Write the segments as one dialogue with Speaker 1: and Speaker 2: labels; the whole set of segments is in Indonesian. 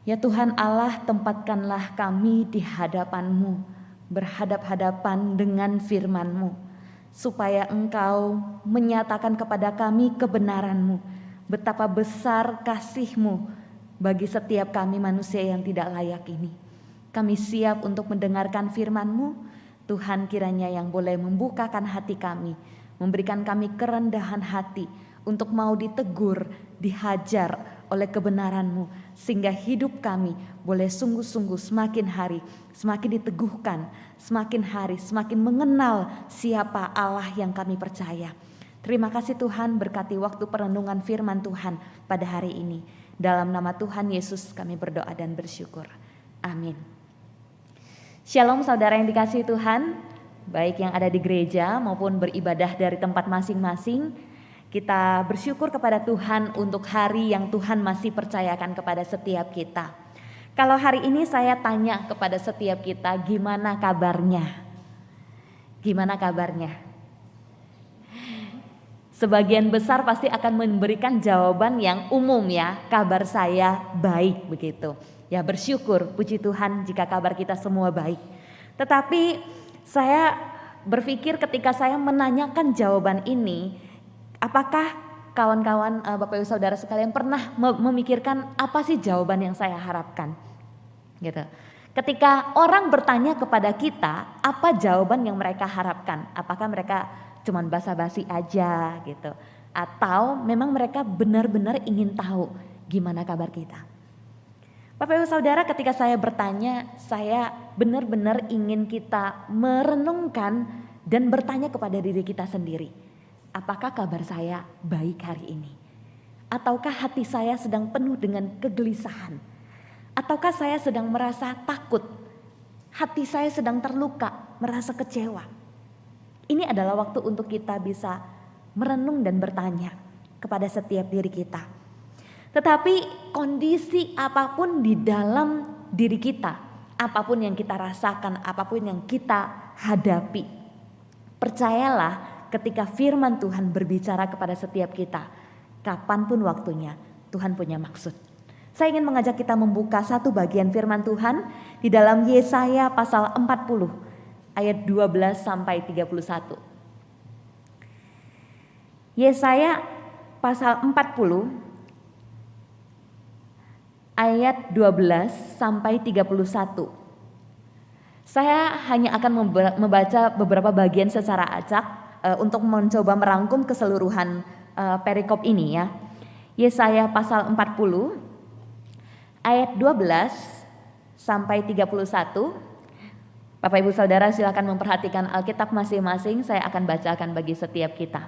Speaker 1: Ya Tuhan Allah, tempatkanlah kami di hadapan-Mu, berhadap-hadapan dengan firman-Mu, supaya Engkau menyatakan kepada kami kebenaran-Mu, betapa besar kasih-Mu bagi setiap kami manusia yang tidak layak ini. Kami siap untuk mendengarkan firman-Mu. Tuhan kiranya yang boleh membukakan hati kami, memberikan kami kerendahan hati untuk mau ditegur, dihajar oleh kebenaran-Mu, sehingga hidup kami boleh sungguh-sungguh semakin hari semakin diteguhkan, semakin hari semakin mengenal siapa Allah yang kami percaya. Terima kasih Tuhan, berkati waktu perenungan firman Tuhan pada hari ini. Dalam nama Tuhan Yesus kami berdoa dan bersyukur. Amin. Shalom saudara yang dikasihi Tuhan, baik yang ada di gereja maupun beribadah dari tempat masing-masing. Kita bersyukur kepada Tuhan untuk hari yang Tuhan masih percayakan kepada setiap kita. Kalau hari ini saya tanya kepada setiap kita, gimana kabarnya? Gimana kabarnya? Sebagian besar pasti akan memberikan jawaban yang umum ya, kabar saya baik begitu. Ya bersyukur, puji Tuhan jika kabar kita semua baik. Tetapi saya berpikir ketika saya menanyakan jawaban ini, apakah kawan-kawan Bapak Ibu Saudara sekalian pernah memikirkan apa sih jawaban yang saya harapkan? Gitu. Ketika orang bertanya kepada kita, apa jawaban yang mereka harapkan? Apakah mereka cuman basa-basi aja gitu? Atau memang mereka benar-benar ingin tahu gimana kabar kita? Bapak Ibu Saudara, ketika saya bertanya, saya benar-benar ingin kita merenungkan dan bertanya kepada diri kita sendiri. Apakah kabar saya baik hari ini? Ataukah hati saya sedang penuh dengan kegelisahan? Ataukah saya sedang merasa takut? Hati saya sedang terluka, merasa kecewa. Ini adalah waktu untuk kita bisa merenung dan bertanya kepada setiap diri kita. Tetapi kondisi apapun di dalam diri kita, apapun yang kita rasakan, apapun yang kita hadapi, percayalah, ketika firman Tuhan berbicara kepada setiap kita, kapanpun waktunya, Tuhan punya maksud. Saya ingin mengajak kita membuka satu bagian firman Tuhan di dalam Yesaya pasal 40 ayat 12 sampai 31. Yesaya pasal 40 ayat 12 sampai 31. Saya hanya akan membaca beberapa bagian secara acak untuk mencoba merangkum keseluruhan perikop ini ya. Yesaya pasal 40 ayat 12 sampai 31. Bapak Ibu Saudara silakan memperhatikan Alkitab masing-masing, saya akan bacakan bagi setiap kita.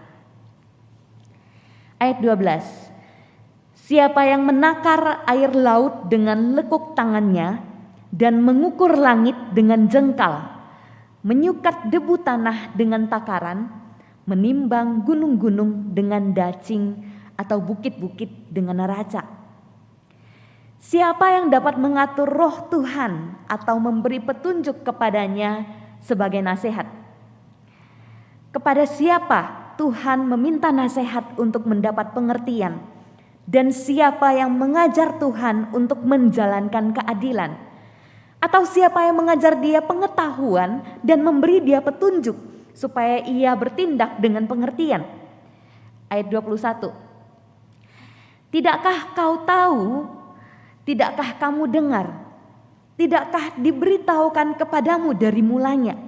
Speaker 1: Ayat 12. Siapa yang menakar air laut dengan lekuk tangannya dan mengukur langit dengan jengkal, menyukat debu tanah dengan takaran, menimbang gunung-gunung dengan dacing atau bukit-bukit dengan neraca. Siapa yang dapat mengatur roh Tuhan atau memberi petunjuk kepadanya sebagai nasihat? Kepada siapa Tuhan meminta nasihat untuk mendapat pengertian? Dan siapa yang mengajar Tuhan untuk menjalankan keadilan? Atau siapa yang mengajar dia pengetahuan dan memberi dia petunjuk supaya ia bertindak dengan pengertian? Ayat 21. Tidakkah kau tahu? Tidakkah kamu dengar? Tidakkah diberitahukan kepadamu dari mulanya?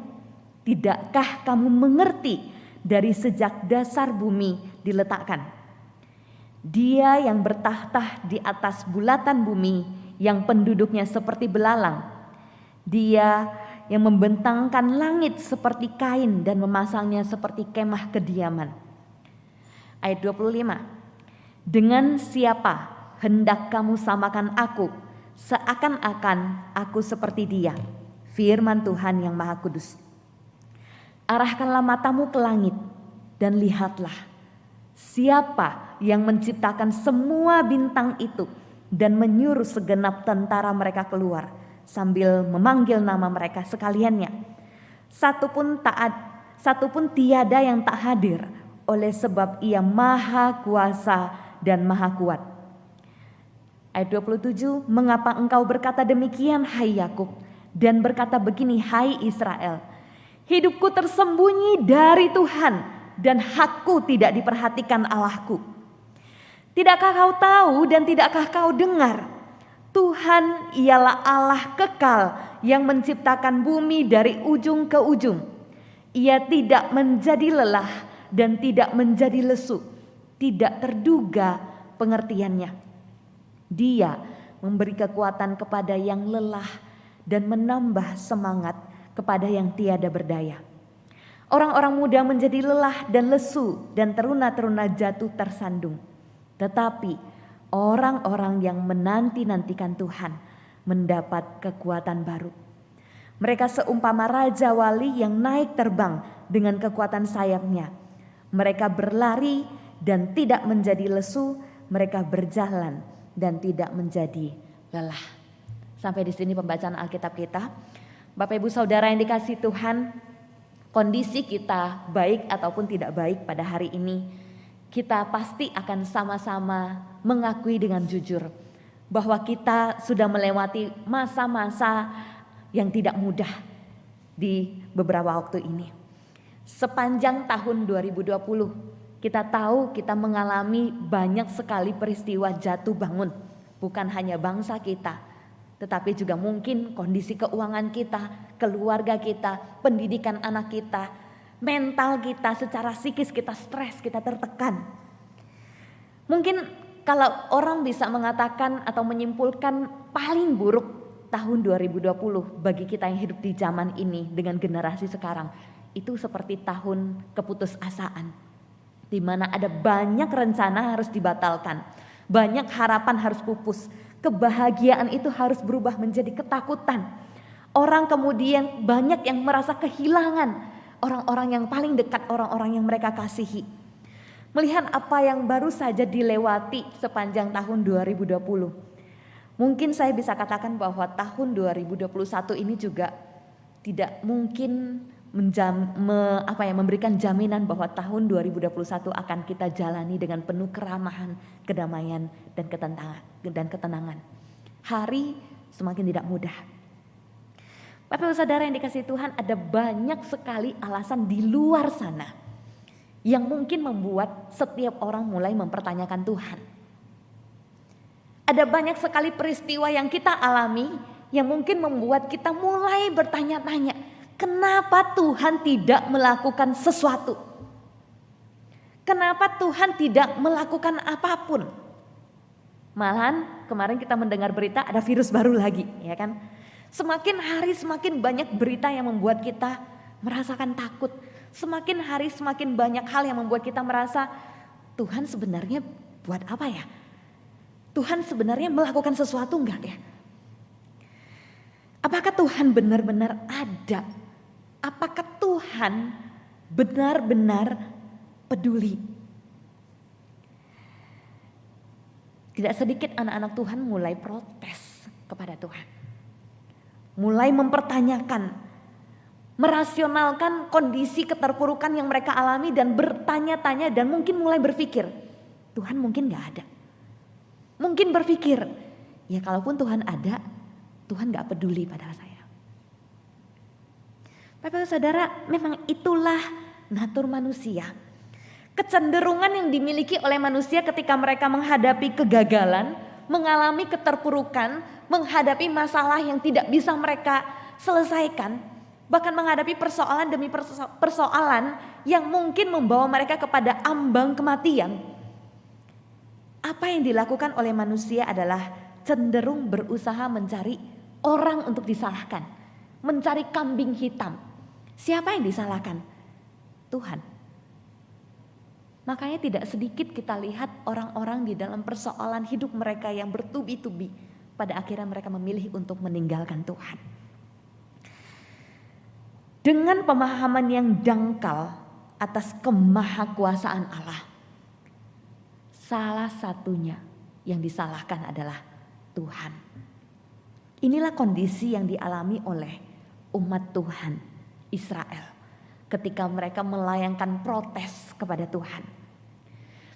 Speaker 1: Tidakkah kamu mengerti dari sejak dasar bumi diletakkan? Dia yang bertahta di atas bulatan bumi, yang penduduknya seperti belalang. Dia yang membentangkan langit seperti kain dan memasangnya seperti kemah kediaman. Ayat 25. Dengan siapa hendak kamu samakan aku, seakan-akan aku seperti dia? Firman Tuhan yang Maha Kudus. Arahkanlah matamu ke langit dan lihatlah, siapa yang menciptakan semua bintang itu dan menyuruh segenap tentara mereka keluar sambil memanggil nama mereka sekaliannya. Satupun tiada yang tak hadir, oleh sebab ia maha kuasa dan maha kuat. Ayat 27, mengapa engkau berkata demikian hai Yakub, dan berkata begini hai Israel, hidupku tersembunyi dari Tuhan, dan hakku tidak diperhatikan Allahku. Tidakkah kau tahu dan tidakkah kau dengar? Tuhan ialah Allah kekal yang menciptakan bumi dari ujung ke ujung. Ia tidak menjadi lelah dan tidak menjadi lesu, tidak terduga pengertiannya. Dia memberi kekuatan kepada yang lelah dan menambah semangat kepada yang tiada berdaya. Orang-orang muda menjadi lelah dan lesu, dan teruna-teruna jatuh tersandung. Tetapi orang-orang yang menanti-nantikan Tuhan mendapat kekuatan baru. Mereka seumpama raja wali yang naik terbang dengan kekuatan sayapnya. Mereka berlari dan tidak menjadi lesu, mereka berjalan dan tidak menjadi lelah. Sampai di sini pembacaan Alkitab kita. Bapak Ibu Saudara yang dikasihi Tuhan, kondisi kita baik ataupun tidak baik pada hari ini, kita pasti akan sama-sama mengakui dengan jujur bahwa kita sudah melewati masa-masa yang tidak mudah di beberapa waktu ini. Sepanjang tahun 2020 kita tahu kita mengalami banyak sekali peristiwa jatuh bangun. Bukan hanya bangsa kita, tetapi juga mungkin kondisi keuangan kita, keluarga kita, pendidikan anak kita, mental kita, secara psikis kita stres, kita tertekan. Mungkin kalau orang bisa mengatakan atau menyimpulkan paling buruk tahun 2020 bagi kita yang hidup di zaman ini dengan generasi sekarang, itu seperti tahun keputusasaan, di mana ada banyak rencana harus dibatalkan, banyak harapan harus pupus, kebahagiaan itu harus berubah menjadi ketakutan. Orang kemudian banyak yang merasa kehilangan orang-orang yang paling dekat, orang-orang yang mereka kasihi. Melihat apa yang baru saja dilewati sepanjang tahun 2020, mungkin saya bisa katakan bahwa tahun 2021 ini juga tidak mungkin memberikan jaminan bahwa tahun 2021 akan kita jalani dengan penuh keramahan, kedamaian, dan ketenangan. Hari semakin tidak mudah. Bapak Ibu Saudara yang dikasihi Tuhan, ada banyak sekali alasan di luar sana yang mungkin membuat setiap orang mulai mempertanyakan Tuhan. Ada banyak sekali peristiwa yang kita alami yang mungkin membuat kita mulai bertanya-tanya, kenapa Tuhan tidak melakukan sesuatu? Kenapa Tuhan tidak melakukan apapun? Malahan kemarin kita mendengar berita ada virus baru lagi, ya kan? Semakin hari semakin banyak berita yang membuat kita merasakan takut. Semakin hari semakin banyak hal yang membuat kita merasa, Tuhan sebenarnya buat apa ya? Tuhan sebenarnya melakukan sesuatu enggak ya? Apakah Tuhan benar-benar ada? Apakah Tuhan benar-benar peduli? Tidak sedikit anak-anak Tuhan mulai protes kepada Tuhan. Mulai mempertanyakan, merasionalkan kondisi keterpurukan yang mereka alami dan bertanya-tanya dan mungkin mulai berpikir, Tuhan mungkin gak ada. Mungkin berpikir, ya kalaupun Tuhan ada, Tuhan gak peduli pada saya. Bapak Saudara, memang itulah natur manusia. Kecenderungan yang dimiliki oleh manusia ketika mereka menghadapi kegagalan, mengalami keterpurukan, menghadapi masalah yang tidak bisa mereka selesaikan, bahkan menghadapi persoalan demi persoalan yang mungkin membawa mereka kepada ambang kematian. Apa yang dilakukan oleh manusia adalah cenderung berusaha mencari orang untuk disalahkan, mencari kambing hitam. Siapa yang disalahkan? Tuhan. Makanya tidak sedikit kita lihat orang-orang di dalam persoalan hidup mereka yang bertubi-tubi, pada akhirnya mereka memilih untuk meninggalkan Tuhan. Dengan pemahaman yang dangkal atas kemahakuasaan Allah, salah satunya yang disalahkan adalah Tuhan. Inilah kondisi yang dialami oleh umat Tuhan Israel ketika mereka melayangkan protes kepada Tuhan.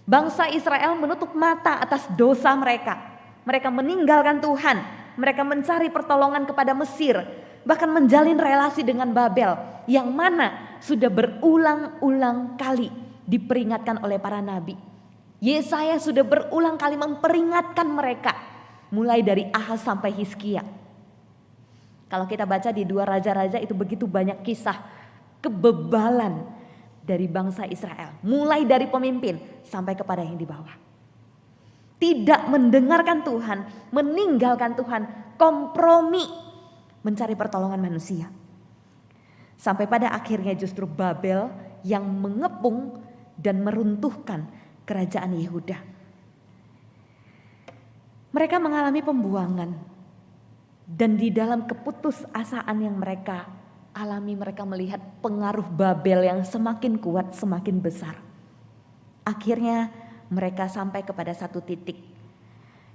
Speaker 1: Bangsa Israel menutup mata atas dosa mereka. Mereka meninggalkan Tuhan, mereka mencari pertolongan kepada Mesir, bahkan menjalin relasi dengan Babel yang mana sudah berulang-ulang kali diperingatkan oleh para nabi. Yesaya sudah berulang kali memperingatkan mereka, mulai dari Ahaz sampai Hizkia. Kalau kita baca di 2 Raja-Raja itu begitu banyak kisah kebebalan dari bangsa Israel, mulai dari pemimpin sampai kepada yang di bawah. Tidak mendengarkan Tuhan, meninggalkan Tuhan, kompromi mencari pertolongan manusia. Sampai pada akhirnya justru Babel yang mengepung dan meruntuhkan kerajaan Yehuda. Mereka mengalami pembuangan, dan di dalam keputusasaan yang mereka alami, mereka melihat pengaruh Babel yang semakin kuat, semakin besar. Akhirnya mereka sampai kepada satu titik.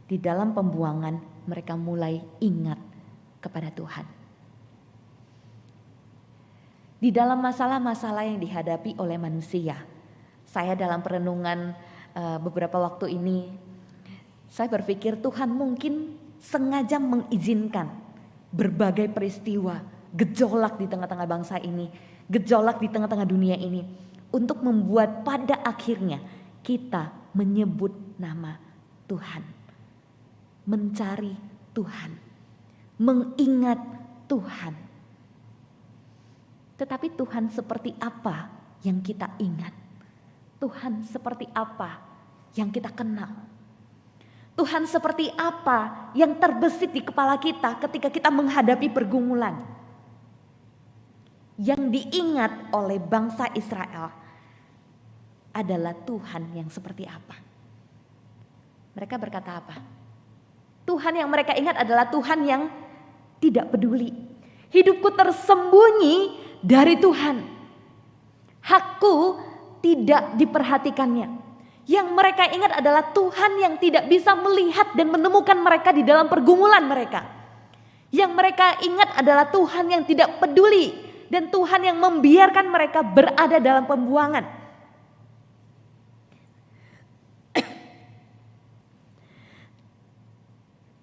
Speaker 1: Di dalam pembuangan mereka mulai ingat kepada Tuhan. Di dalam masalah-masalah yang dihadapi oleh manusia, saya dalam perenungan beberapa waktu ini, saya berpikir Tuhan mungkin sengaja mengizinkan berbagai peristiwa, gejolak di tengah-tengah bangsa ini, gejolak di tengah-tengah dunia ini, untuk membuat pada akhirnya kita menyebut nama Tuhan, mencari Tuhan, mengingat Tuhan. Tetapi Tuhan seperti apa yang kita ingat? Tuhan seperti apa yang kita kenal? Tuhan seperti apa yang terbesit di kepala kita ketika kita menghadapi pergumulan? Yang diingat oleh bangsa Israel adalah Tuhan yang seperti apa? Mereka berkata apa? Tuhan yang mereka ingat adalah Tuhan yang tidak peduli. Hidupku tersembunyi dari Tuhan. Hakku tidak diperhatikannya. Yang mereka ingat adalah Tuhan yang tidak bisa melihat dan menemukan mereka di dalam pergumulan mereka. Yang mereka ingat adalah Tuhan yang tidak peduli dan Tuhan yang membiarkan mereka berada dalam pembuangan.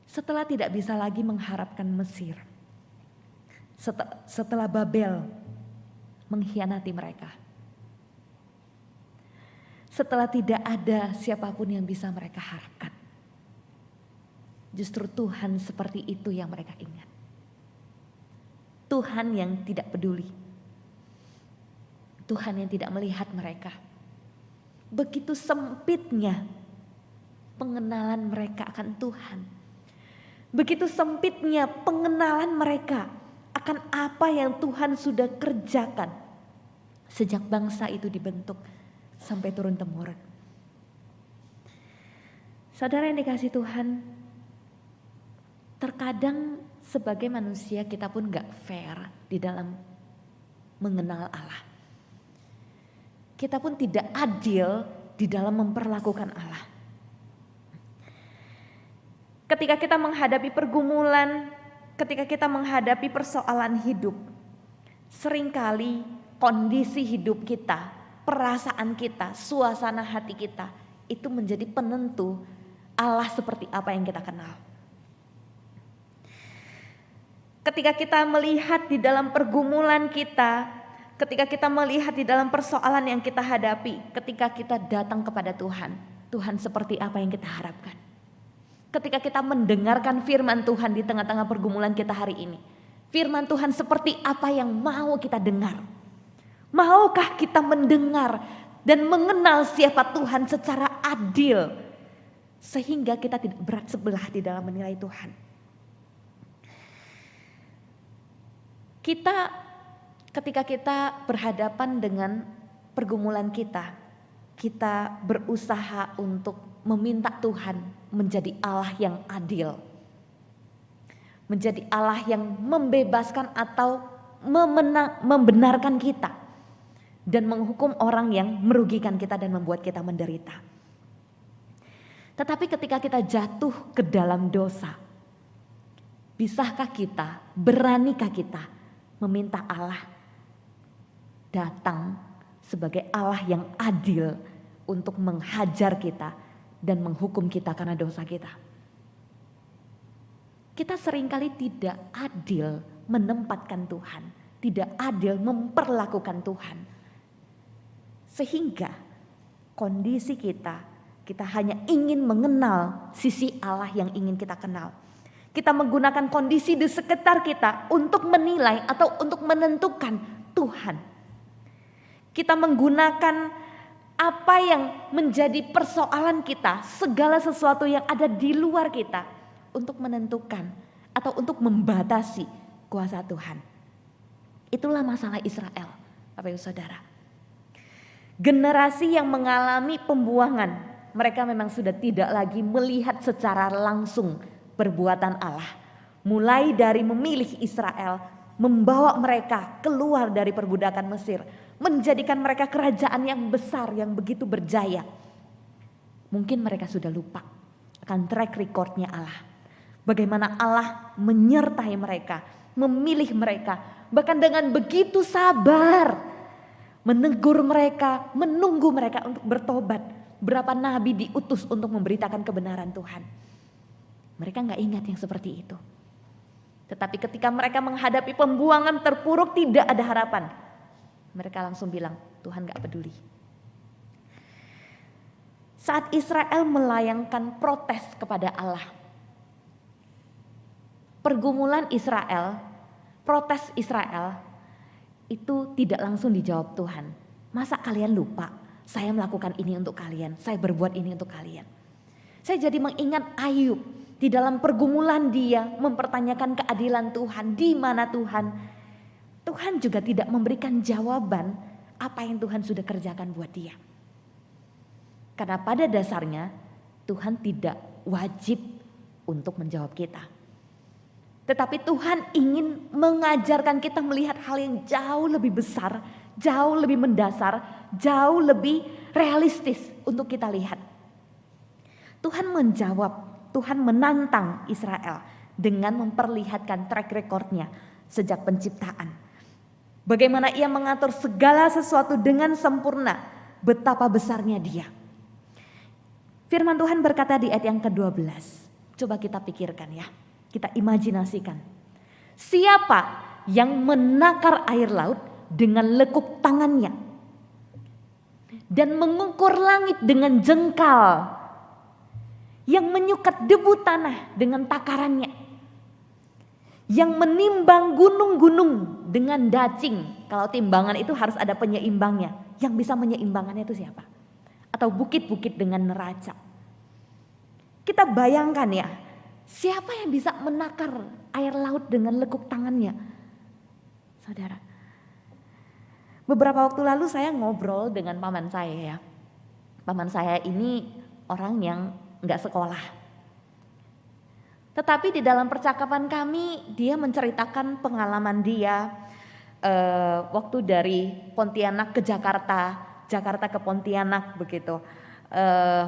Speaker 1: Setelah tidak bisa lagi mengharapkan Mesir, setelah Babel mengkhianati mereka, setelah tidak ada siapapun yang bisa mereka harapkan, justru Tuhan seperti itu yang mereka ingat. Tuhan yang tidak peduli, Tuhan yang tidak melihat mereka. Begitu sempitnya pengenalan mereka akan Tuhan, begitu sempitnya pengenalan mereka akan apa yang Tuhan sudah kerjakan sejak bangsa itu dibentuk sampai turun temurun. Saudara yang dikasih Tuhan, terkadang sebagai manusia kita pun gak fair di dalam mengenal Allah. Kita pun tidak adil di dalam memperlakukan Allah. Ketika kita menghadapi pergumulan, ketika kita menghadapi persoalan hidup, seringkali kondisi hidup kita, perasaan kita, suasana hati kita itu menjadi penentu Allah seperti apa yang kita kenal. Ketika kita melihat di dalam pergumulan kita, ketika kita melihat di dalam persoalan yang kita hadapi, ketika kita datang kepada Tuhan, Tuhan seperti apa yang kita harapkan. Ketika kita mendengarkan firman Tuhan di tengah-tengah pergumulan kita hari ini, firman Tuhan seperti apa yang mau kita dengar. Maukah kita mendengar dan mengenal siapa Tuhan secara adil, sehingga kita tidak berat sebelah di dalam menilai Tuhan. Ketika kita berhadapan dengan pergumulan kita berusaha untuk meminta Tuhan menjadi Allah yang adil, menjadi Allah yang membebaskan atau membenarkan kita, dan menghukum orang yang merugikan kita dan membuat kita menderita. Tetapi ketika kita jatuh ke dalam dosa, bisakah kita, beranikah kita meminta Allah datang sebagai Allah yang adil untuk menghajar kita dan menghukum kita karena dosa kita? kita seringkali tidak adil menempatkan Tuhan, tidak adil memperlakukan Tuhan. Sehingga kondisi kita hanya ingin mengenal sisi Allah yang ingin kita kenal. Kita menggunakan kondisi di sekitar kita untuk menilai atau untuk menentukan Tuhan. Kita menggunakan apa yang menjadi persoalan kita, segala sesuatu yang ada di luar kita untuk menentukan atau untuk membatasi kuasa Tuhan. Itulah masalah Israel, Bapak Ibu Saudara. Generasi yang mengalami pembuangan, mereka memang sudah tidak lagi melihat secara langsung perbuatan Allah. Mulai dari memilih Israel, membawa mereka keluar dari perbudakan Mesir, menjadikan mereka kerajaan yang besar, yang begitu berjaya. Mungkin mereka sudah lupa akan track recordnya Allah. Bagaimana Allah menyertai mereka, memilih mereka, bahkan dengan begitu sabar menegur mereka, menunggu mereka untuk bertobat. Berapa nabi diutus untuk memberitakan kebenaran Tuhan. Mereka gak ingat yang seperti itu. Tetapi ketika mereka menghadapi pembuangan terpuruk, tidak ada harapan. Mereka langsung bilang, Tuhan gak peduli. Saat Israel melayangkan protes kepada Allah, pergumulan Israel, protes Israel itu tidak langsung dijawab Tuhan. Masa kalian lupa saya melakukan ini untuk kalian, saya berbuat ini untuk kalian. Saya jadi mengingat Ayub, di dalam pergumulan dia mempertanyakan keadilan Tuhan, di mana Tuhan. Tuhan juga tidak memberikan jawaban apa yang Tuhan sudah kerjakan buat dia. Karena pada dasarnya Tuhan tidak wajib untuk menjawab kita. Tetapi Tuhan ingin mengajarkan kita melihat hal yang jauh lebih besar, jauh lebih mendasar, jauh lebih realistis untuk kita lihat. Tuhan menjawab, Tuhan menantang Israel dengan memperlihatkan track recordnya sejak penciptaan. Bagaimana ia mengatur segala sesuatu dengan sempurna, betapa besarnya dia. Firman Tuhan berkata di ayat yang ke-12, coba kita pikirkan ya. Kita imajinasikan, siapa yang menakar air laut dengan lekuk tangannya dan mengukur langit dengan jengkal, yang menyukat debu tanah dengan takarannya, yang menimbang gunung-gunung dengan dacing. Kalau timbangan itu harus ada penyeimbangnya. Yang bisa menyeimbangkannya itu siapa? Atau bukit-bukit dengan neraca. Kita bayangkan ya, siapa yang bisa menakar air laut dengan lekuk tangannya? Saudara, beberapa waktu lalu saya ngobrol dengan paman saya ya. Paman saya ini orang yang gak sekolah. Tetapi di dalam percakapan kami, dia menceritakan pengalaman dia waktu dari Pontianak ke Jakarta, Jakarta ke Pontianak begitu,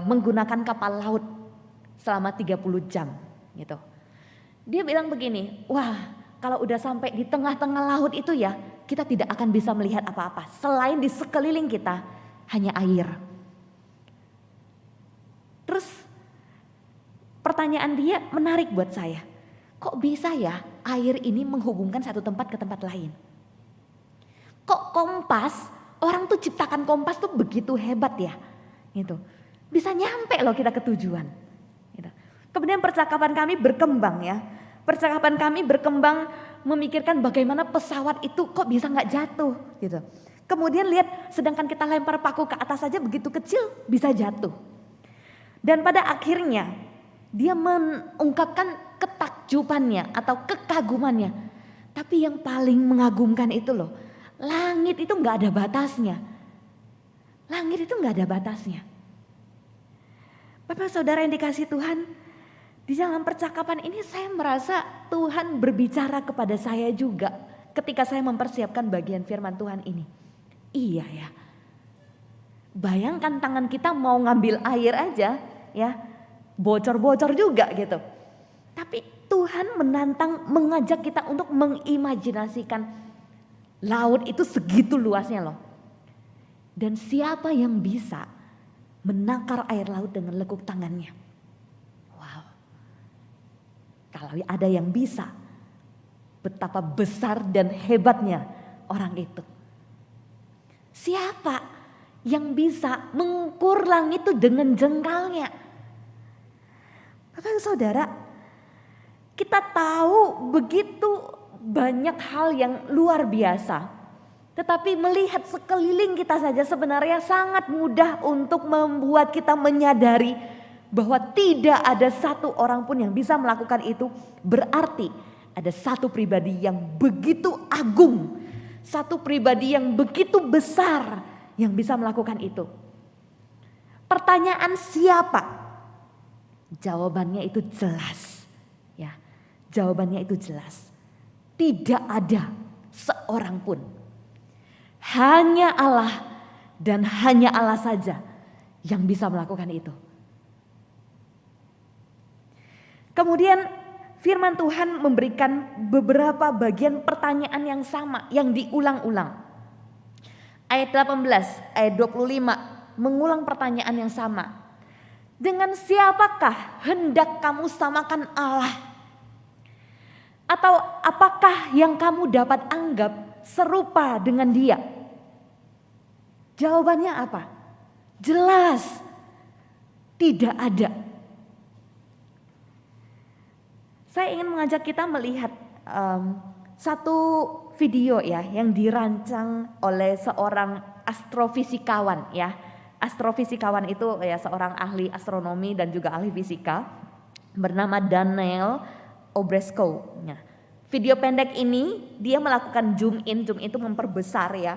Speaker 1: menggunakan kapal laut selama 30 jam. Gitu. Dia bilang begini, wah kalau udah sampai di tengah-tengah laut itu ya, kita tidak akan bisa melihat apa-apa. Selain di sekeliling kita hanya air. Terus pertanyaan dia menarik buat saya. Kok bisa ya air ini menghubungkan satu tempat ke tempat lain? Kok kompas, orang tuh ciptakan kompas tuh begitu hebat ya? Gitu. Bisa nyampe loh kita ke tujuan. Kemudian percakapan kami berkembang ya. Percakapan kami berkembang memikirkan bagaimana pesawat itu kok bisa gak jatuh gitu. Kemudian lihat sedangkan kita lempar paku ke atas saja begitu kecil bisa jatuh. Dan pada akhirnya dia mengungkapkan ketakjubannya atau kekagumannya. Tapi yang paling mengagumkan itu loh, langit itu gak ada batasnya. Langit itu gak ada batasnya. Bapak saudara yang dikasih Tuhan, di dalam percakapan ini saya merasa Tuhan berbicara kepada saya juga ketika saya mempersiapkan bagian firman Tuhan ini. Iya ya, bayangkan tangan kita mau ngambil air aja ya, bocor-bocor juga gitu. Tapi Tuhan menantang, mengajak kita untuk mengimajinasikan laut itu segitu luasnya loh. Dan siapa yang bisa menakar air laut dengan lekuk tangannya? Kalau ada yang bisa, betapa besar dan hebatnya orang itu. Siapa yang bisa mengukur langit itu dengan jengkalnya? Bapak Saudara, kita tahu begitu banyak hal yang luar biasa. Tetapi melihat sekeliling kita saja sebenarnya sangat mudah untuk membuat kita menyadari bahwa tidak ada satu orang pun yang bisa melakukan itu. Berarti ada satu pribadi yang begitu agung, satu pribadi yang begitu besar yang bisa melakukan itu. Pertanyaan siapa? Jawabannya itu jelas. Ya, jawabannya itu jelas. Tidak ada seorang pun. Hanya Allah dan hanya Allah saja yang bisa melakukan itu. Kemudian firman Tuhan memberikan beberapa bagian pertanyaan yang sama yang diulang-ulang. Ayat 18, ayat 25 mengulang pertanyaan yang sama. Dengan siapakah hendak kamu samakan Allah? Atau apakah yang kamu dapat anggap serupa dengan Dia? Jawabannya apa? Jelas, tidak ada. Saya ingin mengajak kita melihat satu video ya yang dirancang oleh seorang astrofisikawan ya. Astrofisikawan itu ya seorang ahli astronomi dan juga ahli fisika bernama Daniel Obresko. Nah, video pendek ini dia melakukan zoom in itu memperbesar ya.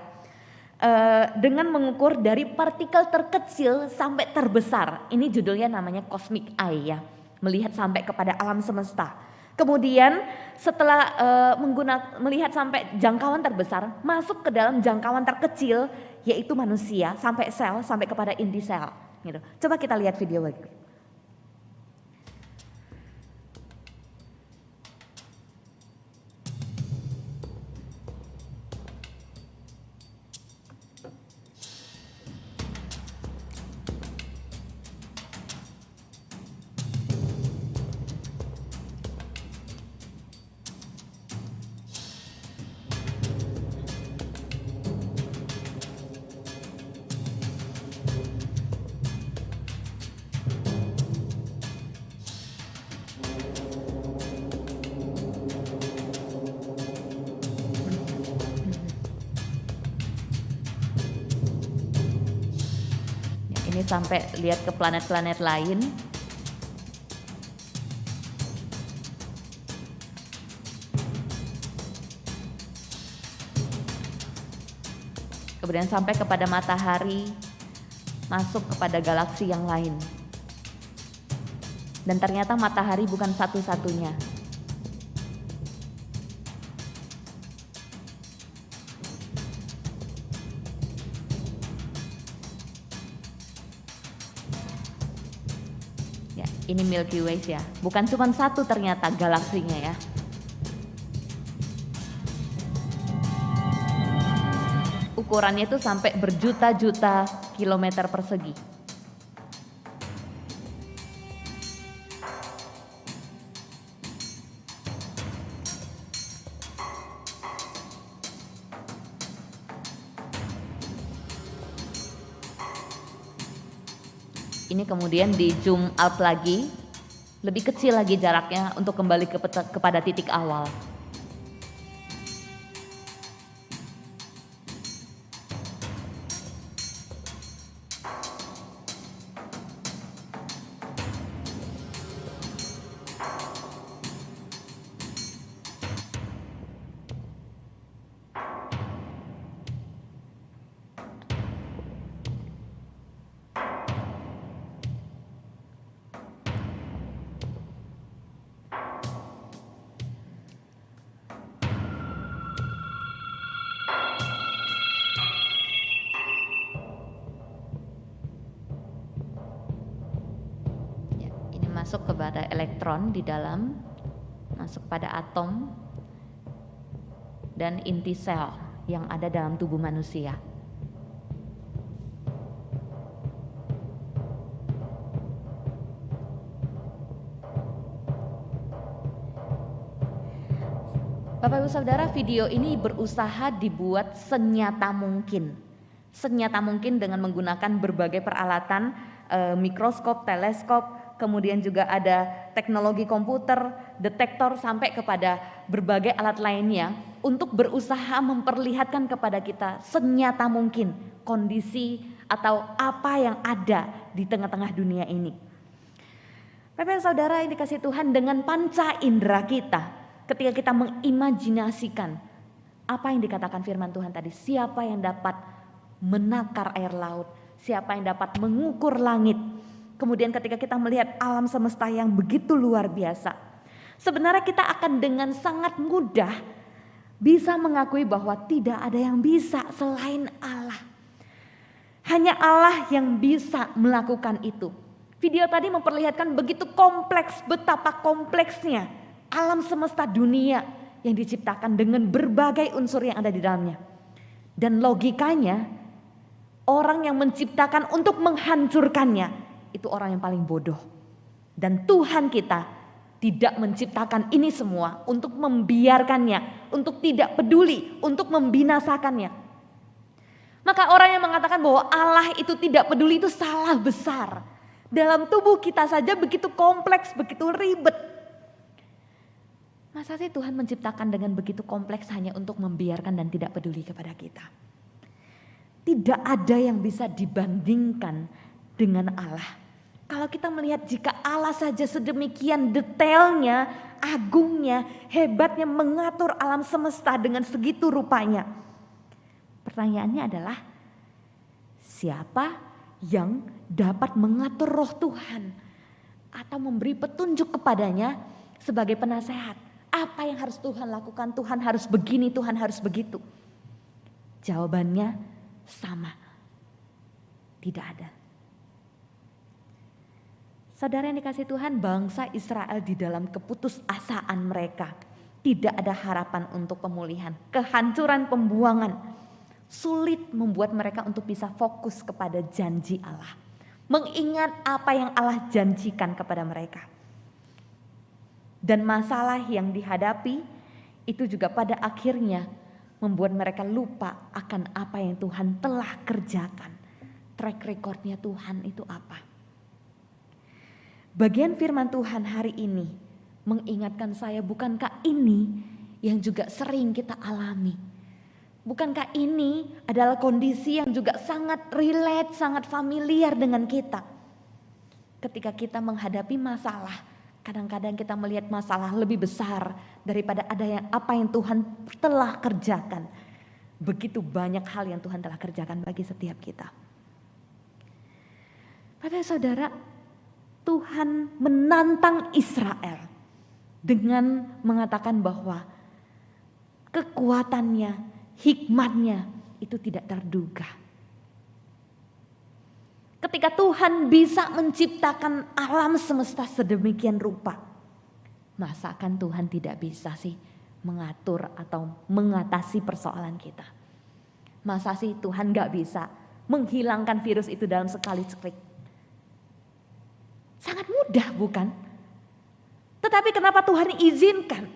Speaker 1: Dengan mengukur dari partikel terkecil sampai terbesar. Ini judulnya namanya cosmic eye ya. Melihat sampai kepada alam semesta. Kemudian setelah melihat sampai jangkauan terbesar, masuk ke dalam jangkauan terkecil yaitu manusia sampai sel, sampai kepada inti sel. Gitu. Coba kita lihat video lagi. Ini sampai lihat ke planet-planet lain. Kemudian sampai kepada matahari, masuk kepada galaksi yang lain. Dan ternyata matahari bukan satu-satunya. Ini Milky Way ya, bukan cuma satu ternyata galaksinya ya. Ukurannya itu sampai berjuta-juta kilometer persegi. Ini kemudian di zoom out lagi, lebih kecil lagi jaraknya untuk kembali kepada titik awal. Masuk kepada elektron di dalam, masuk pada atom dan inti sel yang ada dalam tubuh manusia. Bapak Ibu Saudara, video ini berusaha dibuat senyata mungkin. Senyata mungkin dengan menggunakan berbagai peralatan, mikroskop, teleskop, kemudian juga ada teknologi komputer, detektor, sampai kepada berbagai alat lainnya untuk berusaha memperlihatkan kepada kita senyata mungkin kondisi atau apa yang ada di tengah-tengah dunia ini. Bapak Saudara, ini dikasih Tuhan dengan panca indera kita. Ketika kita mengimajinasikan apa yang dikatakan firman Tuhan tadi, siapa yang dapat menakar air laut, siapa yang dapat mengukur langit. Kemudian ketika kita melihat alam semesta yang begitu luar biasa, sebenarnya kita akan dengan sangat mudah bisa mengakui bahwa tidak ada yang bisa selain Allah. Hanya Allah yang bisa melakukan itu. Video tadi memperlihatkan begitu kompleks, betapa kompleksnya alam semesta dunia yang diciptakan dengan berbagai unsur yang ada di dalamnya. Dan logikanya, orang yang menciptakan untuk menghancurkannya, itu orang yang paling bodoh. Dan Tuhan kita tidak menciptakan ini semua untuk membiarkannya, untuk tidak peduli, untuk membinasakannya. Maka orang yang mengatakan bahwa Allah itu tidak peduli itu salah besar. Dalam tubuh kita saja begitu kompleks, begitu ribet. Masa sih Tuhan menciptakan dengan begitu kompleks hanya untuk membiarkan dan tidak peduli kepada kita? Tidak ada yang bisa dibandingkan dengan Allah. Kalau kita melihat jika Allah saja sedemikian detailnya, agungnya, hebatnya mengatur alam semesta dengan segitu rupanya. Pertanyaannya adalah, siapa yang dapat mengatur roh Tuhan atau memberi petunjuk kepadanya sebagai penasehat? Apa yang harus Tuhan lakukan? Tuhan harus begini, Tuhan harus begitu. Jawabannya sama. Tidak ada. Saudara yang dikasih Tuhan, bangsa Israel di dalam keputusasaan mereka. Tidak ada harapan untuk pemulihan. Kehancuran, pembuangan. Sulit membuat mereka untuk bisa fokus kepada janji Allah. Mengingat apa yang Allah janjikan kepada mereka. Dan masalah yang dihadapi itu juga pada akhirnya membuat mereka lupa akan apa yang Tuhan telah kerjakan. Track recordnya Tuhan itu apa? Bagian firman Tuhan hari ini mengingatkan saya, bukankah ini yang juga sering kita alami? Bukankah ini adalah kondisi yang juga sangat relate, sangat familiar dengan kita? Ketika kita menghadapi masalah, kadang-kadang kita melihat masalah lebih besar daripada apa yang Tuhan telah kerjakan. Begitu banyak hal yang Tuhan telah kerjakan bagi setiap kita. Padahal saudara, Tuhan menantang Israel dengan mengatakan bahwa kekuatannya, hikmatnya itu tidak terduga. Ketika Tuhan bisa menciptakan alam semesta sedemikian rupa, masakan Tuhan tidak bisa sih mengatur atau mengatasi persoalan kita? Masa sih Tuhan gak bisa menghilangkan virus itu dalam sekali klik? Sangat mudah bukan? Tetapi kenapa Tuhan izinkan?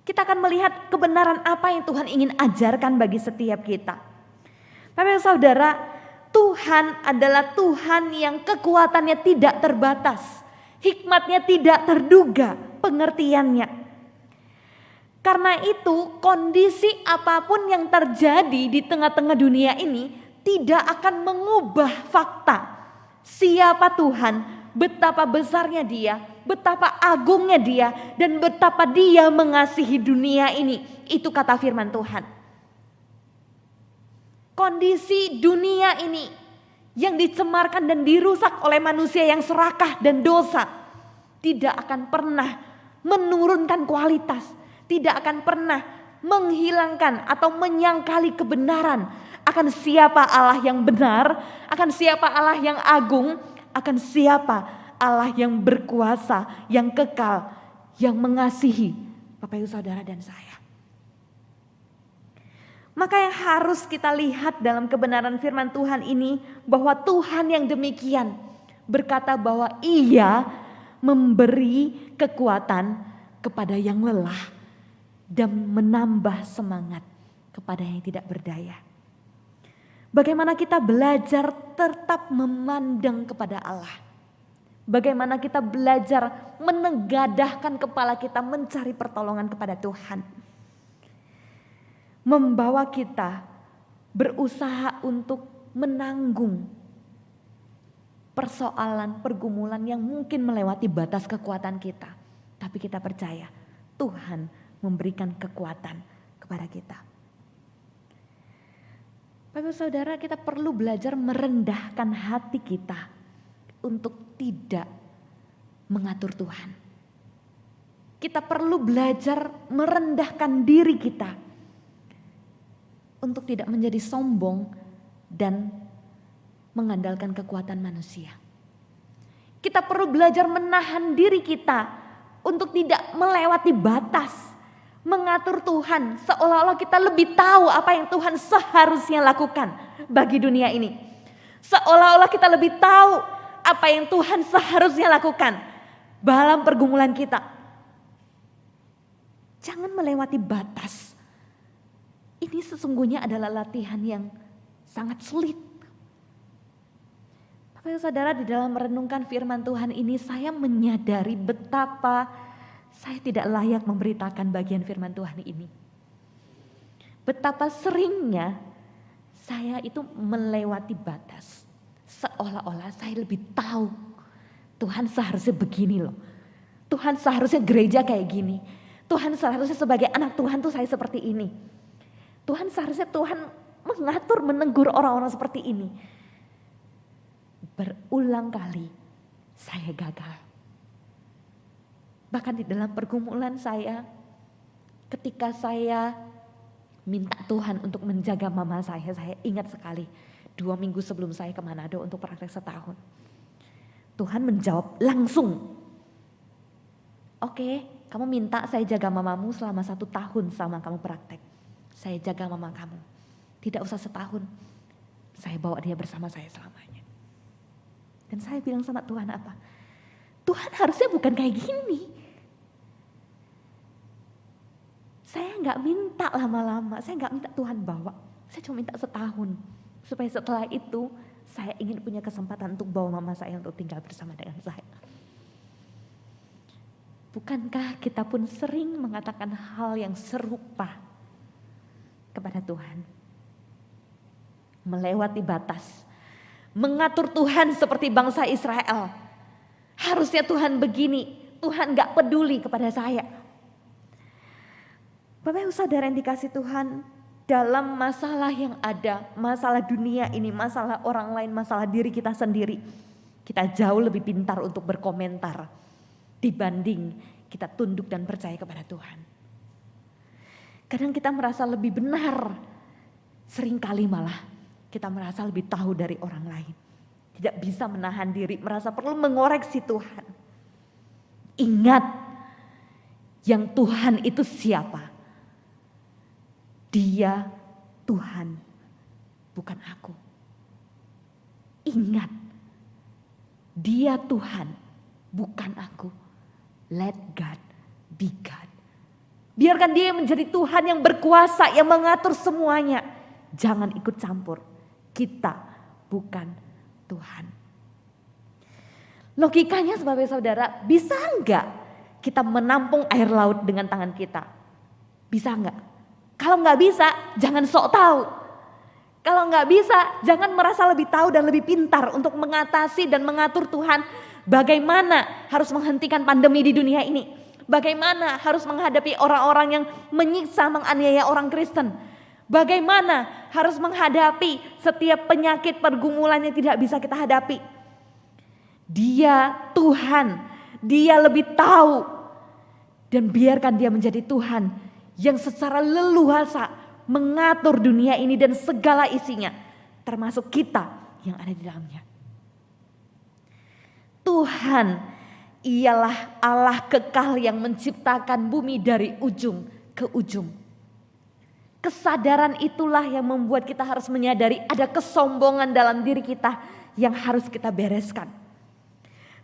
Speaker 1: Kita akan melihat kebenaran apa yang Tuhan ingin ajarkan bagi setiap kita. Bapak Saudara, Tuhan adalah Tuhan yang kekuatannya tidak terbatas. Hikmatnya tidak terduga pengertiannya. Karena itu kondisi apapun yang terjadi di tengah-tengah dunia ini tidak akan mengubah fakta. Siapa Tuhan, betapa besarnya Dia, betapa agungnya Dia, dan betapa Dia mengasihi dunia ini. Itu kata firman Tuhan. Kondisi dunia ini yang dicemarkan dan dirusak oleh manusia yang serakah dan dosa tidak akan pernah menurunkan kualitas, tidak akan pernah menghilangkan atau menyangkali kebenaran akan siapa Allah yang benar, akan siapa Allah yang agung, akan siapa Allah yang berkuasa, yang kekal, yang mengasihi Bapak Ibu Saudara dan saya. Maka yang harus kita lihat dalam kebenaran firman Tuhan ini, bahwa Tuhan yang demikian berkata bahwa Ia memberi kekuatan kepada yang lelah. dan menambah semangat kepada yang tidak berdaya. Bagaimana kita belajar tetap memandang kepada Allah. Bagaimana kita belajar menegadahkan kepala kita mencari pertolongan kepada Tuhan. Membawa kita berusaha untuk menanggung persoalan, pergumulan yang mungkin melewati batas kekuatan kita. Tapi kita percaya Tuhan memberikan kekuatan kepada kita. Bapak saudara, kita perlu belajar merendahkan hati kita untuk tidak mengatur Tuhan. Kita perlu belajar merendahkan diri kita untuk tidak menjadi sombong dan mengandalkan kekuatan manusia. Kita perlu belajar menahan diri kita untuk tidak melewati batas. Mengatur Tuhan seolah-olah kita lebih tahu apa yang Tuhan seharusnya lakukan bagi dunia ini. Seolah-olah kita lebih tahu apa yang Tuhan seharusnya lakukan dalam pergumulan kita. Jangan melewati batas. Ini sesungguhnya adalah latihan yang sangat sulit. Bapak saudara, di dalam merenungkan firman Tuhan ini saya menyadari betapa saya tidak layak memberitakan bagian firman Tuhan ini. Betapa seringnya saya itu melewati batas. Seolah-olah saya lebih tahu Tuhan seharusnya begini loh. Tuhan seharusnya gereja kayak gini. Tuhan seharusnya sebagai anak Tuhan tuh saya seperti ini. Tuhan seharusnya Tuhan mengatur, menegur orang-orang seperti ini. Berulang kali saya gagal. Bahkan di dalam pergumulan saya, ketika saya minta Tuhan untuk menjaga mama saya ingat sekali 2 minggu sebelum saya ke Manado untuk praktek setahun. Tuhan menjawab langsung, oke, kamu minta saya jaga mamamu selama 1 tahun selama kamu praktek. Saya jaga mama kamu, tidak usah setahun, saya bawa dia bersama saya selamanya. Dan saya bilang sama Tuhan apa? Tuhan harusnya bukan kayak gini. Saya gak minta lama-lama, saya gak minta Tuhan bawa. Saya cuma minta setahun. Supaya setelah itu saya ingin punya kesempatan untuk bawa mama saya untuk tinggal bersama dengan saya. Bukankah kita pun sering mengatakan hal yang serupa kepada Tuhan? Melewati batas. Mengatur Tuhan seperti bangsa Israel. Harusnya Tuhan begini, Tuhan gak peduli kepada saya. Bapak Ibu saudara yang dikasih Tuhan, dalam masalah yang ada, masalah dunia ini, masalah orang lain, masalah diri kita sendiri, kita jauh lebih pintar untuk berkomentar dibanding kita tunduk dan percaya kepada Tuhan. Kadang kita merasa lebih benar, seringkali malah kita merasa lebih tahu dari orang lain. Tidak bisa menahan diri, merasa perlu mengoreksi Tuhan. Ingat, yang Tuhan itu siapa? Dia Tuhan, bukan aku. Ingat, Dia Tuhan, bukan aku. Let God be God. Biarkan Dia menjadi Tuhan yang berkuasa, yang mengatur semuanya. Jangan ikut campur. Kita bukan Tuhan. Logikanya sebagai saudara, bisa enggak kita menampung air laut dengan tangan kita? Bisa enggak? Kalau nggak bisa, jangan sok tahu. Kalau nggak bisa, jangan merasa lebih tahu dan lebih pintar untuk mengatasi dan mengatur Tuhan. Bagaimana harus menghentikan pandemi di dunia ini? Bagaimana harus menghadapi orang-orang yang menyiksa, menganiaya orang Kristen? Bagaimana harus menghadapi setiap penyakit pergumulan yang tidak bisa kita hadapi? Dia Tuhan, Dia lebih tahu. Dan biarkan Dia menjadi Tuhan yang secara leluasa mengatur dunia ini dan segala isinya, termasuk kita yang ada di dalamnya. Tuhan ialah Allah kekal yang menciptakan bumi dari ujung ke ujung. Kesadaran itulah yang membuat kita harus menyadari ada kesombongan dalam diri kita yang harus kita bereskan.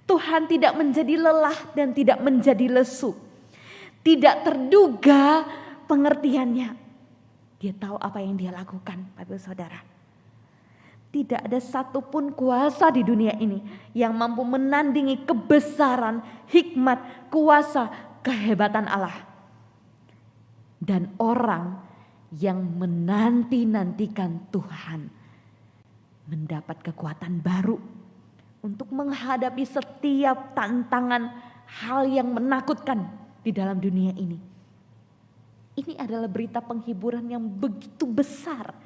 Speaker 1: Tuhan tidak menjadi lelah dan tidak menjadi lesu. Tidak terduga pengertiannya. Dia tahu apa yang dia lakukan, Bapak Saudara. Tidak ada satupun kuasa di dunia ini yang mampu menandingi kebesaran, hikmat, kuasa, kehebatan Allah. Dan orang yang menanti-nantikan Tuhan mendapat kekuatan baru untuk menghadapi setiap tantangan hal yang menakutkan di dalam dunia ini. Ini adalah berita penghiburan yang begitu besar,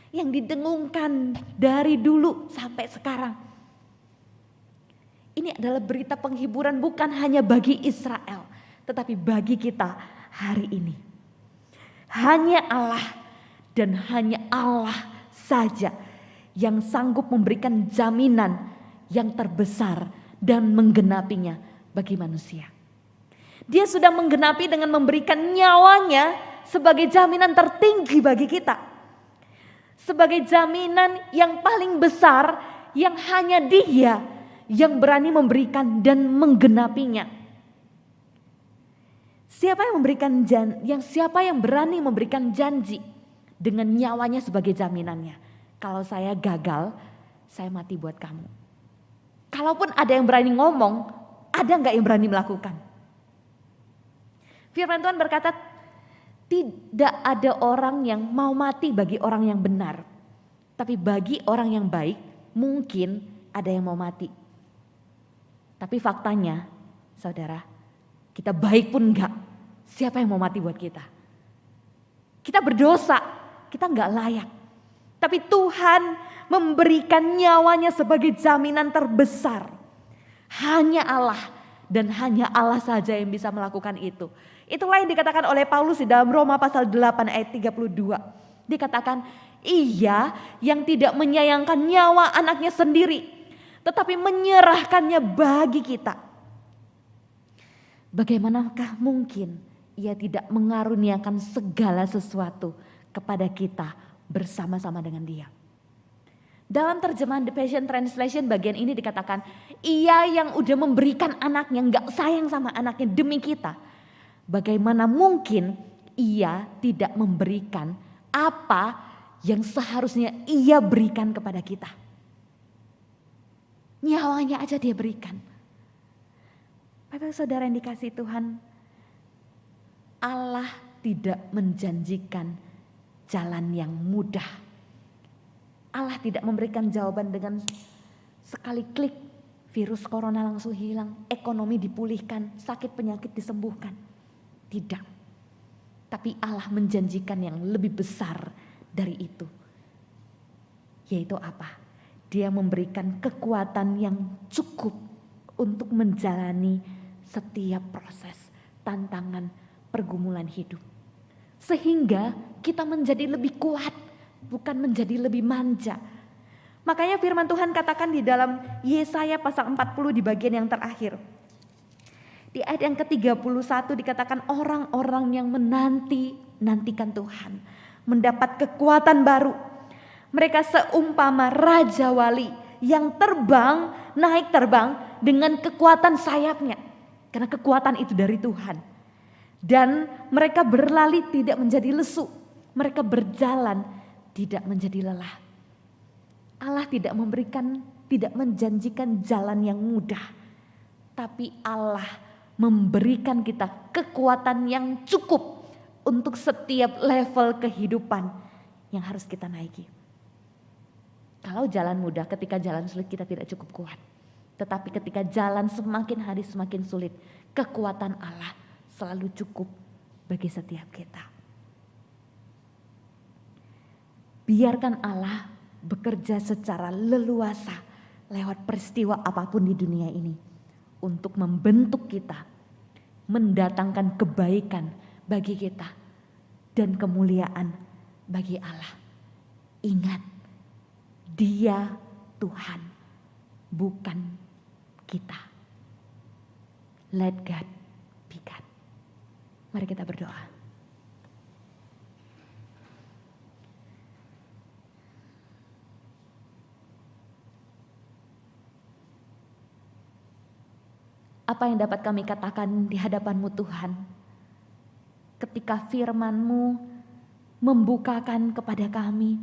Speaker 1: yang didengungkan dari dulu sampai sekarang. Ini adalah berita penghiburan bukan hanya bagi Israel, tetapi bagi kita hari ini. Hanya Allah dan hanya Allah saja yang sanggup memberikan jaminan yang terbesar dan menggenapinya bagi manusia. Dia sudah menggenapi dengan memberikan nyawanya sebagai jaminan tertinggi bagi kita. Sebagai jaminan yang paling besar yang hanya Dia yang berani memberikan dan menggenapinya. Siapa yang berani memberikan janji dengan nyawanya sebagai jaminannya? Kalau saya gagal, saya mati buat kamu. Kalaupun ada yang berani ngomong, ada nggak yang berani melakukan? Firman Tuhan berkata, tidak ada orang yang mau mati bagi orang yang benar. Tapi bagi orang yang baik, mungkin ada yang mau mati. Tapi faktanya, saudara, kita baik pun enggak. Siapa yang mau mati buat kita? Kita berdosa, kita enggak layak. Tapi Tuhan memberikan nyawanya sebagai jaminan terbesar. Hanya Allah dan hanya Allah saja yang bisa melakukan itu. Itulah yang dikatakan oleh Paulus di dalam Roma pasal 8 ayat 32. Dikatakan, Ia yang tidak menyayangkan nyawa anaknya sendiri, tetapi menyerahkannya bagi kita. Bagaimanakah mungkin Ia tidak mengaruniakan segala sesuatu kepada kita bersama-sama dengan Dia? Dalam terjemahan The Passion Translation bagian ini dikatakan, Ia yang udah memberikan anaknya, gak sayang sama anaknya demi kita. Bagaimana mungkin Ia tidak memberikan apa yang seharusnya Ia berikan kepada kita? Nyawanya aja Dia berikan. Bapak saudara yang dikasihi Tuhan, Allah tidak menjanjikan jalan yang mudah. Allah tidak memberikan jawaban dengan sekali klik virus corona langsung hilang, ekonomi dipulihkan, sakit penyakit disembuhkan. Tidak. Tapi Allah menjanjikan yang lebih besar dari itu. Yaitu apa? Dia memberikan kekuatan yang cukup untuk menjalani setiap proses, tantangan, pergumulan hidup. Sehingga kita menjadi lebih kuat, bukan menjadi lebih manja. Makanya firman Tuhan katakan di dalam Yesaya pasal 40 di bagian yang terakhir. Di ayat yang ke-31 dikatakan orang-orang yang menanti-nantikan Tuhan mendapat kekuatan baru. Mereka seumpama raja wali yang naik terbang dengan kekuatan sayapnya. Karena kekuatan itu dari Tuhan. Dan mereka berlari tidak menjadi lesu. Mereka berjalan tidak menjadi lelah. Allah tidak menjanjikan jalan yang mudah. Tapi Allah memberikan kita kekuatan yang cukup untuk setiap level kehidupan yang harus kita naiki. Kalau jalan mudah, ketika jalan sulit kita tidak cukup kuat. Tetapi ketika jalan semakin hari semakin sulit, kekuatan Allah selalu cukup bagi setiap kita. Biarkan Allah bekerja secara leluasa lewat peristiwa apapun di dunia ini untuk membentuk kita, mendatangkan kebaikan bagi kita dan kemuliaan bagi Allah. Ingat, Dia Tuhan, bukan kita. Let God be God. Mari kita berdoa. Apa yang dapat kami katakan di hadapan-Mu Tuhan? ketika firman-Mu membukakan kepada kami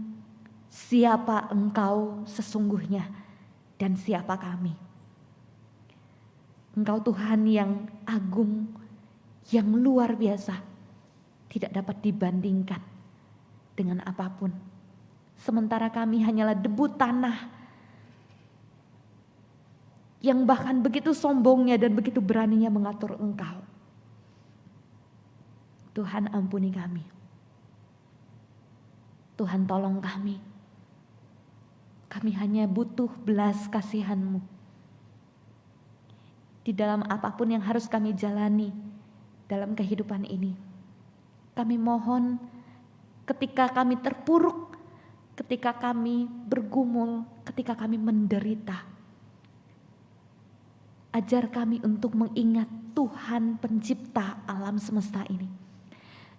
Speaker 1: siapa Engkau sesungguhnya dan siapa kami. Engkau Tuhan yang agung, yang luar biasa, tidak dapat dibandingkan dengan apapun. Sementara kami hanyalah debu tanah yang bahkan begitu sombongnya dan begitu beraninya mengatur Engkau. Tuhan ampuni kami. Tuhan tolong kami. Kami hanya butuh belas kasihan-Mu. Di dalam apapun yang harus kami jalani dalam kehidupan ini. Kami mohon ketika kami terpuruk, ketika kami bergumul, ketika kami menderita. Ajar kami untuk mengingat Tuhan pencipta alam semesta ini.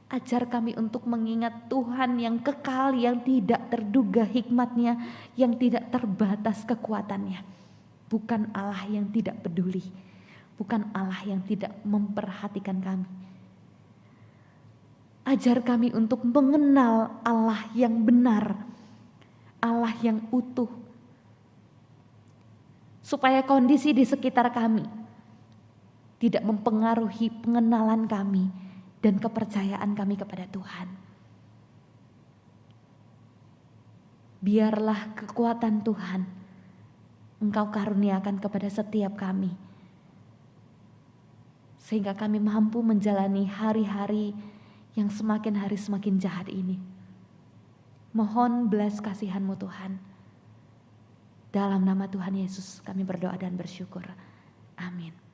Speaker 1: Ajar kami untuk mengingat Tuhan yang kekal, yang tidak terduga hikmat-Nya, yang tidak terbatas kekuatan-Nya. Bukan Allah yang tidak peduli, bukan Allah yang tidak memperhatikan kami. Ajar kami untuk mengenal Allah yang benar, Allah yang utuh. Supaya kondisi di sekitar kami tidak mempengaruhi pengenalan kami dan kepercayaan kami kepada Tuhan. Biarlah kekuatan Tuhan Engkau karuniakan kepada setiap kami. Sehingga kami mampu menjalani hari-hari yang semakin hari semakin jahat ini. Mohon belas kasihan-Mu Tuhan. Dalam nama Tuhan Yesus kami berdoa dan bersyukur. Amin.